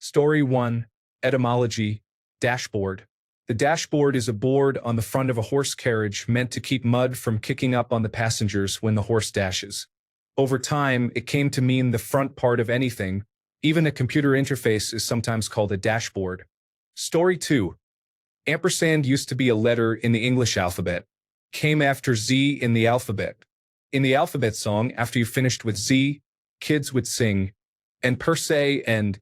Story 1. Etymology. Dashboard. The dashboard is a board on the front of a horse carriage meant to keep mud from kicking up on the passengers when the horse dashes. Over time, it came to mean the front part of anything. Even a computer interface is sometimes called a dashboard. Story 2. Ampersand used to be a letter in the English alphabet. Came after Z in the alphabet. In the alphabet song, after you finished with Z, kids would sing, and per se and,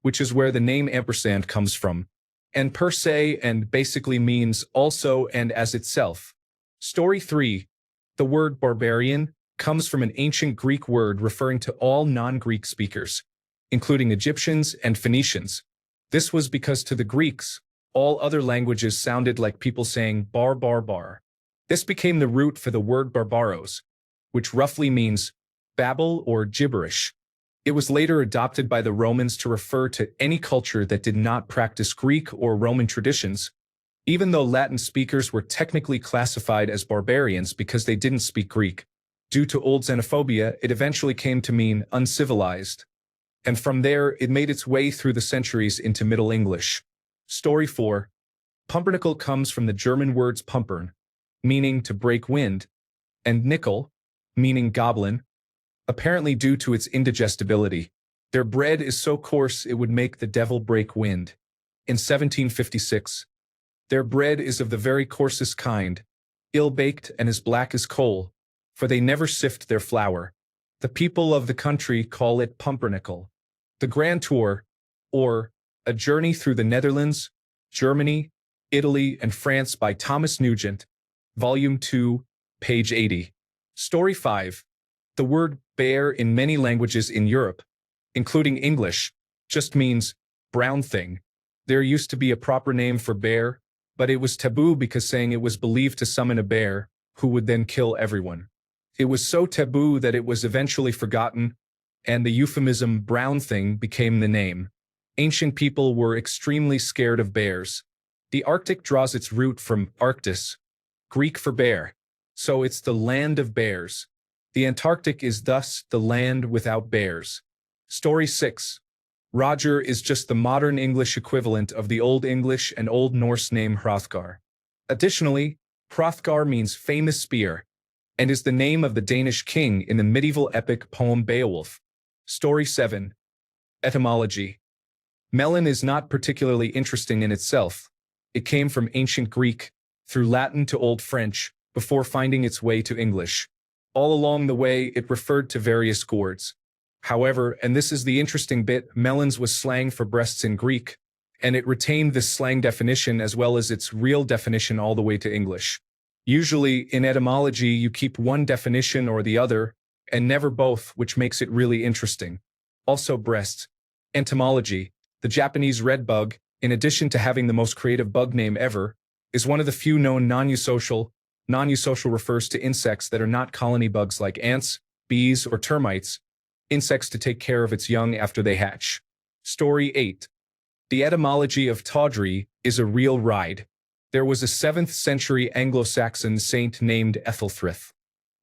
which is where the name ampersand comes from. And per se and basically means also and as itself. Story 3. The word barbarian comes from an ancient Greek word referring to all non-Greek speakers, including Egyptians and Phoenicians. This was because to the Greeks, all other languages sounded like people saying bar bar bar. This became the root for the word barbaros, which roughly means babble or gibberish. It was later adopted by the Romans to refer to any culture that did not practice Greek or Roman traditions, even though Latin speakers were technically classified as barbarians because they didn't speak Greek. Due to old xenophobia, it eventually came to mean uncivilized. And from there, it made its way through the centuries into Middle English. Story 4. Pumpernickel comes from the German words pumpern, meaning to break wind, and nickel, meaning goblin, apparently due to its indigestibility. Their bread is so coarse it would make the devil break wind. In 1756, their bread is of the very coarsest kind, ill-baked and as black as coal, for they never sift their flour. The people of the country call it pumpernickel. The Grand Tour, or A Journey Through the Netherlands, Germany, Italy, and France by Thomas Nugent, Volume 2, page 80. Story 5. The word bear in many languages in Europe, including English, just means brown thing. There used to be a proper name for bear, but it was taboo because saying it was believed to summon a bear, who would then kill everyone. It was so taboo that it was eventually forgotten, and the euphemism brown thing became the name. Ancient people were extremely scared of bears. The Arctic draws its root from Arctis, Greek for bear, so it's the land of bears. The Antarctic is thus the land without bears. Story 6. Roger is just the modern English equivalent of the Old English and Old Norse name Hrothgar. Additionally, Hrothgar means famous spear, and is the name of the Danish king in the medieval epic poem Beowulf. Story 7. Etymology. Melon is not particularly interesting in itself. It came from ancient Greek, through Latin to Old French, before finding its way to English. All along the way, it referred to various gourds. However, and this is the interesting bit, melons was slang for breasts in Greek, and it retained this slang definition as well as its real definition all the way to English. Usually, in etymology, you keep one definition or the other, and never both, which makes it really interesting. Also breasts. Entomology. The Japanese redbug, in addition to having the most creative bug name ever, is one of the few known non-eusocial. Non-eusocial refers to insects that are not colony bugs like ants, bees, or termites, insects to take care of its young after they hatch. Story 8. The etymology of tawdry is a real ride. There was a 7th century Anglo-Saxon saint named Ethelthryth.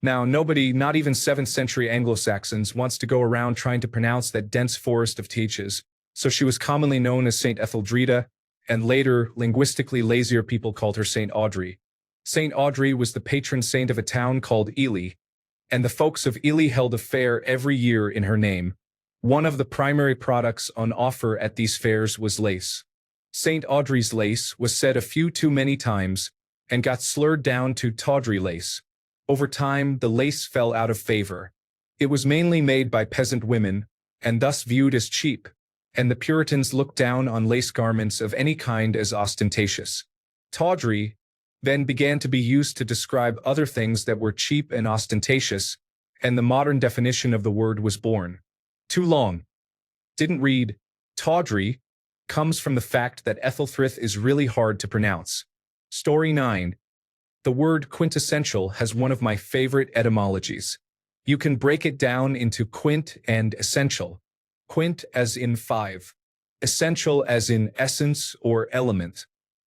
Now, nobody, not even 7th century Anglo-Saxons, wants to go around trying to pronounce that dense forest of teaches, so she was commonly known as Saint Etheldreda, and later, linguistically lazier people called her Saint Audrey. Saint Audrey was the patron saint of a town called Ely, and the folks of Ely held a fair every year in her name. One of the primary products on offer at these fairs was lace. Saint Audrey's lace was said a few too many times and got slurred down to tawdry lace. Over time, the lace fell out of favor. It was mainly made by peasant women, and thus viewed as cheap, and the Puritans looked down on lace garments of any kind as ostentatious. Tawdry then began to be used to describe other things that were cheap and ostentatious, and the modern definition of the word was born. Too long. Didn't read. Tawdry comes from the fact that Ethelthryth is really hard to pronounce. Story 9. The word quintessential has one of my favorite etymologies. You can break it down into quint and essential. Quint as in 5. Essential as in essence or element.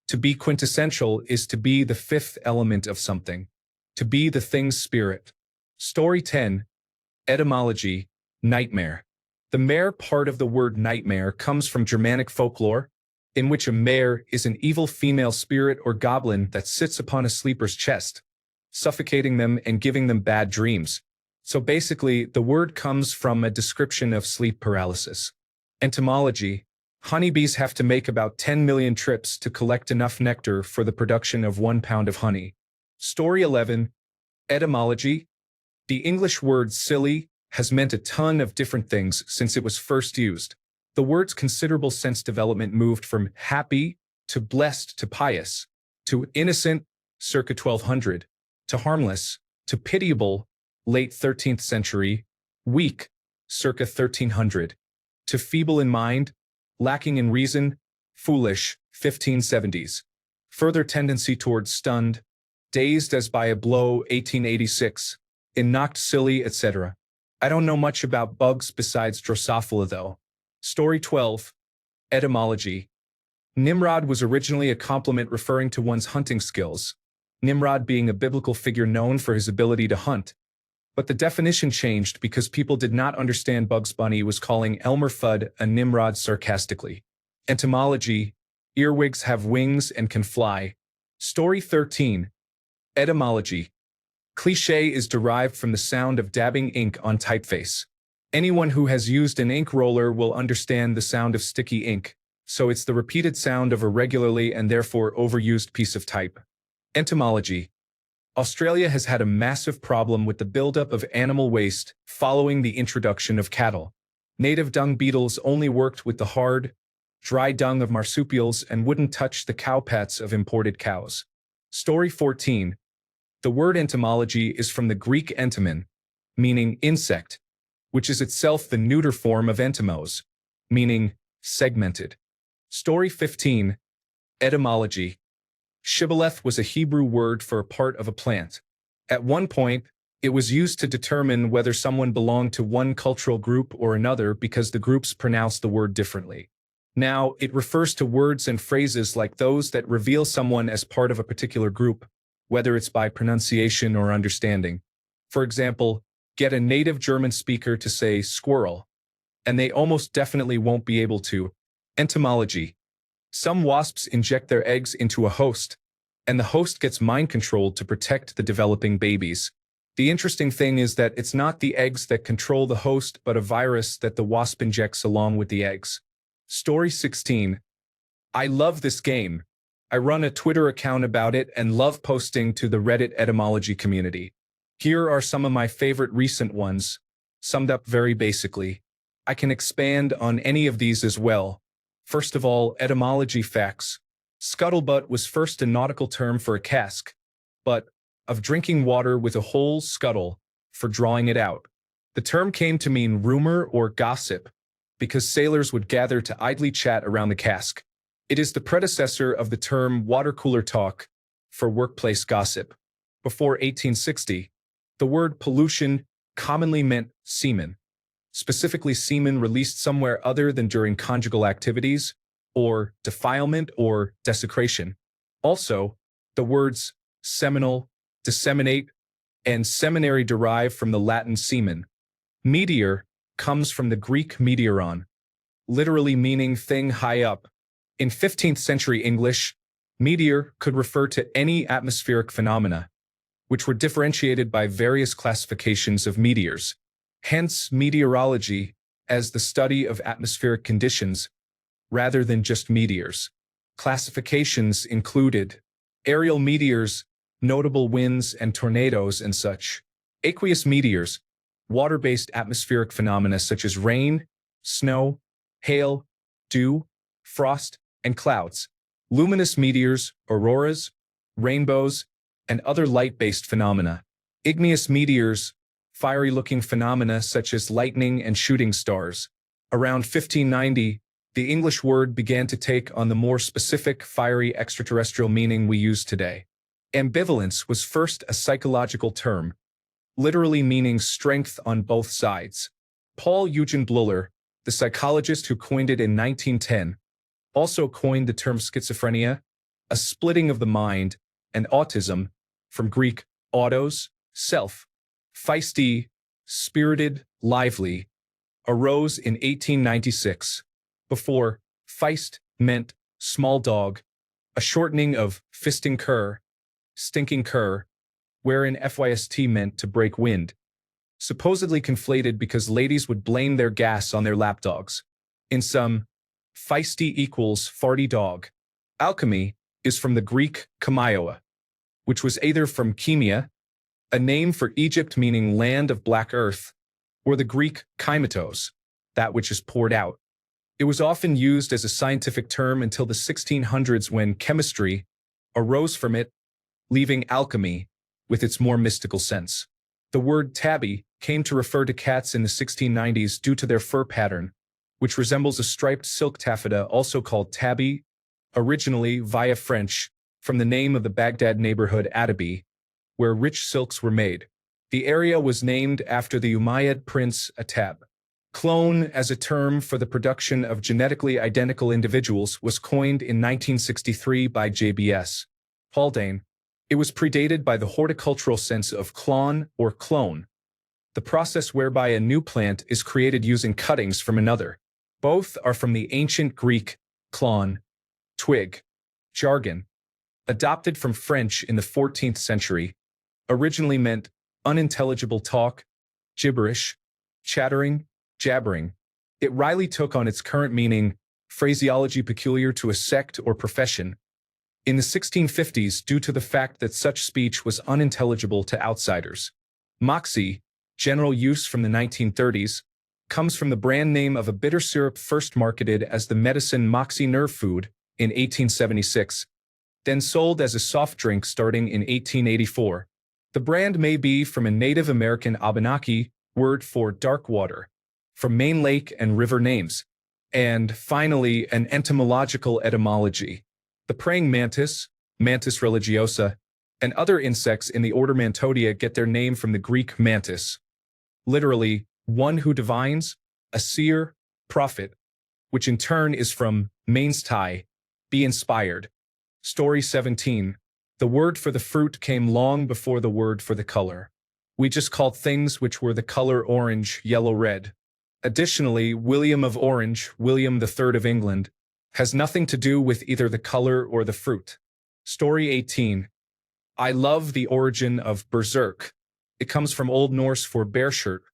To be quintessential is to be the 5th element of something. To be the thing's spirit. Story 10. Etymology. Nightmare. The mare part of the word nightmare comes from Germanic folklore, in which a mare is an evil female spirit or goblin that sits upon a sleeper's chest, suffocating them and giving them bad dreams. So basically, the word comes from a description of sleep paralysis. Entomology: honeybees have to make about 10 million trips to collect enough nectar for the production of 1 pound of honey. Story 11. Etymology: the English word silly has meant a ton of different things since it was first used. The word's considerable sense development moved from happy to blessed to pious, to innocent, circa 1200, to harmless, to pitiable, late 13th century, weak, circa 1300, to feeble in mind, lacking in reason, foolish, 1570s. Further tendency towards stunned, dazed as by a blow, 1886, in knocked silly, etc. I don't know much about bugs besides Drosophila though. Story 12. Etymology: Nimrod was originally a compliment referring to one's hunting skills, Nimrod being a biblical figure known for his ability to hunt. But the definition changed because people did not understand Bugs Bunny was calling Elmer Fudd a Nimrod sarcastically. Entomology: earwigs have wings and can fly. Story 13. Etymology: cliché is derived from the sound of dabbing ink on typeface. Anyone who has used an ink roller will understand the sound of sticky ink, so it's the repeated sound of a regularly and therefore overused piece of type. Entomology: Australia has had a massive problem with the buildup of animal waste following the introduction of cattle. Native dung beetles only worked with the hard, dry dung of marsupials and wouldn't touch the cowpats of imported cows. Story 14. The word entomology is from the Greek entomon, meaning insect, which is itself the neuter form of entomos, meaning segmented. Story 15. Etymology: shibboleth was a Hebrew word for a part of a plant. At one point, it was used to determine whether someone belonged to one cultural group or another because the groups pronounced the word differently. Now, it refers to words and phrases like those that reveal someone as part of a particular group, whether it's by pronunciation or understanding. For example, get a native German speaker to say squirrel, and they almost definitely won't be able to. Entomology: some wasps inject their eggs into a host, and the host gets mind-controlled to protect the developing babies. The interesting thing is that it's not the eggs that control the host but a virus that the wasp injects along with the eggs. Story 16. I love this game. I run a Twitter account about it and love posting to the Reddit etymology community. Here are some of my favorite recent ones, summed up very basically. I can expand on any of these as well. First of all, etymology facts. Scuttlebutt was first a nautical term for a cask, but of drinking water with a whole scuttle, for drawing it out. The term came to mean rumor or gossip, because sailors would gather to idly chat around the cask. It is the predecessor of the term water cooler talk for workplace gossip. Before 1860, the word pollution commonly meant semen, specifically semen released somewhere other than during conjugal activities, or defilement or desecration. Also, the words seminal, disseminate, and seminary derive from the Latin semen. Meteor comes from the Greek meteoron, literally meaning thing high up. In 15th century English, meteor could refer to any atmospheric phenomena, which were differentiated by various classifications of meteors. Hence, meteorology as the study of atmospheric conditions, rather than just meteors. Classifications included aerial meteors, notable winds and tornadoes and such. Aqueous meteors, water-based atmospheric phenomena such as rain, snow, hail, dew, frost, and clouds. Luminous meteors, auroras, rainbows, and other light-based phenomena. Igneous meteors, fiery-looking phenomena such as lightning and shooting stars. Around 1590, the English word began to take on the more specific, fiery extraterrestrial meaning we use today. Ambivalence was first a psychological term, literally meaning strength on both sides. Paul Eugen Bleuler, the psychologist who coined it in 1910, also coined the term schizophrenia, a splitting of the mind, and autism, from Greek autos, self, feisty, spirited, lively, arose in 1896. Before, feist meant small dog, a shortening of fisting cur, stinking cur, wherein fyst meant to break wind. Supposedly conflated because ladies would blame their gas on their lapdogs. In sum, feisty equals farty dog. Alchemy is from the Greek chemioa, which was either from chemia, a name for Egypt meaning land of black earth, or the Greek kymatos, that which is poured out. It was often used as a scientific term until the 1600s when chemistry arose from it, leaving alchemy with its more mystical sense. The word tabby came to refer to cats in the 1690s due to their fur pattern, which resembles a striped silk taffeta also called tabby, originally via French, from the name of the Baghdad neighborhood Atabi, where rich silks were made. The area was named after the Umayyad prince Atab. Clone, as a term for the production of genetically identical individuals, was coined in 1963 by J.B.S. Haldane. It was predated by the horticultural sense of clon or clone, the process whereby a new plant is created using cuttings from another. Both are from the ancient Greek klon, twig, jargon, adopted from French in the 14th century, originally meant unintelligible talk, gibberish, chattering, jabbering. It wryly took on its current meaning, phraseology peculiar to a sect or profession, in the 1650s due to the fact that such speech was unintelligible to outsiders. Moxie, general use from the 1930s, comes from the brand name of a bitter syrup first marketed as the medicine Moxie nerve food in 1876, then sold as a soft drink starting in 1884. The brand may be from a Native American Abenaki word for dark water, from main lake and river names, and finally an entomological etymology. The praying mantis, Mantis religiosa, and other insects in the order Mantodia get their name from the Greek mantis, literally, one who divines, a seer, prophet, which in turn is from mainstai, be inspired. Story 17. The word for the fruit came long before the word for the color. We just called things which were the color orange, yellow, red. Additionally, William of Orange, William III of England, has nothing to do with either the color or the fruit. Story 18. I love the origin of berserk. It comes from Old Norse for bear shirt,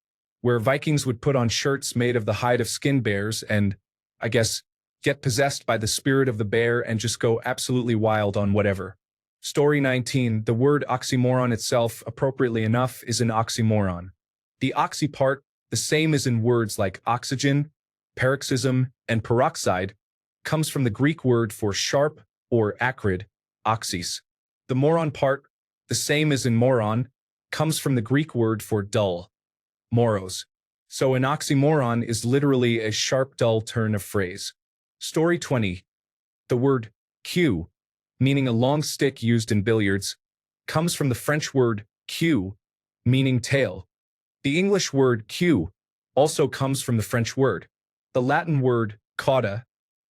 where Vikings would put on shirts made of the hide of skin bears and, I guess, get possessed by the spirit of the bear and just go absolutely wild on whatever. Story 19. The word oxymoron itself, appropriately enough, is an oxymoron. The oxy part, the same as in words like oxygen, paroxysm, and peroxide, comes from the Greek word for sharp or acrid, oxys. The moron part, the same as in moron, comes from the Greek word for dull, moros. So an oxymoron is literally a sharp, dull turn of phrase. Story 20. The word cue, meaning a long stick used in billiards, comes from the French word queue, meaning tail. The English word queue also comes from the French word. The Latin word cauda,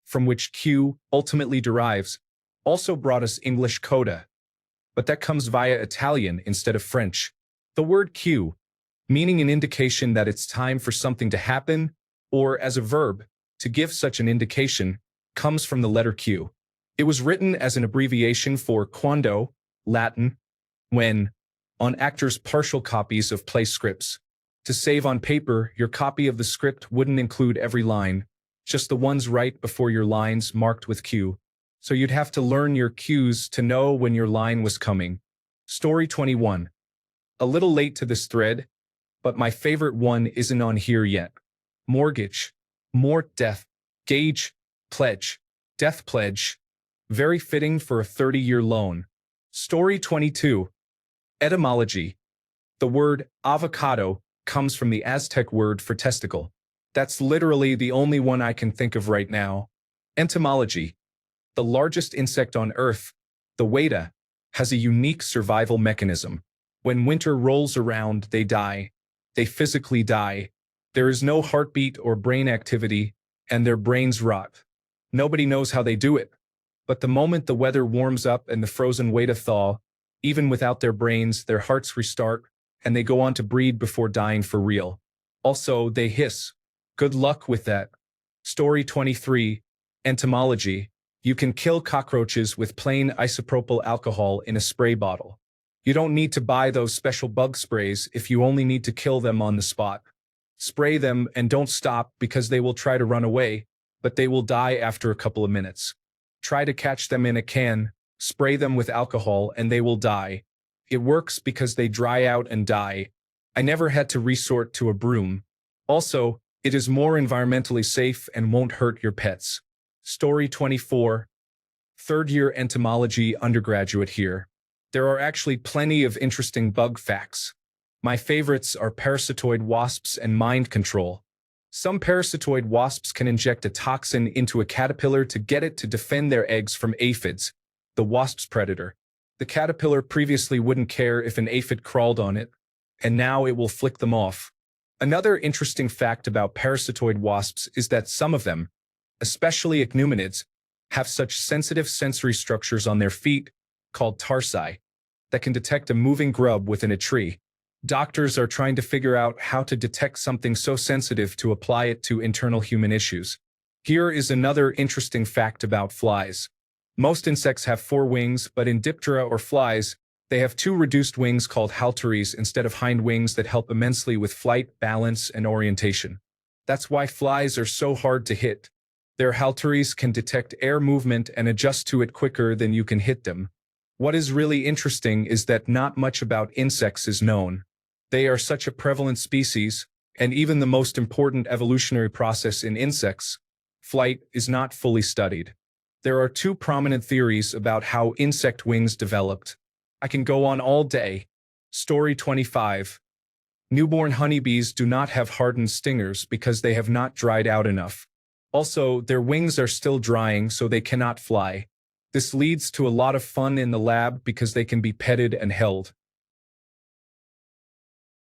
from which Q ultimately derives, also brought us English coda, but that comes via Italian instead of French. The word Q, meaning an indication that it's time for something to happen, or as a verb, to give such an indication, comes from the letter Q. It was written as an abbreviation for quando, Latin, when, on actors' partial copies of play scripts. To save on paper, your copy of the script wouldn't include every line, just the ones right before your lines marked with Q. So you'd have to learn your cues to know when your line was coming. Story 21. A little late to this thread, but my favorite one isn't on here yet. Mortgage, mort death, gage, pledge, death pledge. Very fitting for a 30-year loan. Story 22. Etymology. The word avocado comes from the Aztec word for testicle. That's literally the only one I can think of right now. Entomology. The largest insect on Earth, the weta, has a unique survival mechanism. When winter rolls around, they die. They physically die. There is no heartbeat or brain activity, and their brains rot. Nobody knows how they do it. But the moment the weather warms up and the frozen weta thaw, even without their brains, their hearts restart, and they go on to breed before dying for real. Also, they hiss. Good luck with that. Story 23. Entomology. You can kill cockroaches with plain isopropyl alcohol in a spray bottle. You don't need to buy those special bug sprays if you only need to kill them on the spot. Spray them and don't stop because they will try to run away, but they will die after a couple of minutes. Try to catch them in a can, spray them with alcohol, and they will die. It works because they dry out and die. I never had to resort to a broom. Also, it is more environmentally safe and won't hurt your pets. Story 24. Third-year entomology undergraduate here. There are actually plenty of interesting bug facts. My favorites are parasitoid wasps and mind control. Some parasitoid wasps can inject a toxin into a caterpillar to get it to defend their eggs from aphids, the wasp's predator. The caterpillar previously wouldn't care if an aphid crawled on it, and now it will flick them off. Another interesting fact about parasitoid wasps is that some of them, especially ichneumonids, have such sensitive sensory structures on their feet, called tarsi, that can detect a moving grub within a tree. Doctors are trying to figure out how to detect something so sensitive to apply it to internal human issues. Here is another interesting fact about flies. Most insects have 4 wings, but in Diptera or flies, they have 2 reduced wings called halteres instead of hind wings that help immensely with flight, balance, and orientation. That's why flies are so hard to hit. Their halteres can detect air movement and adjust to it quicker than you can hit them. What is really interesting is that not much about insects is known. They are such a prevalent species, and even the most important evolutionary process in insects, flight, is not fully studied. There are 2 prominent theories about how insect wings developed. I can go on all day. Story 25. Newborn honeybees do not have hardened stingers because they have not dried out enough. Also, their wings are still drying, so they cannot fly. This leads to a lot of fun in the lab because they can be petted and held.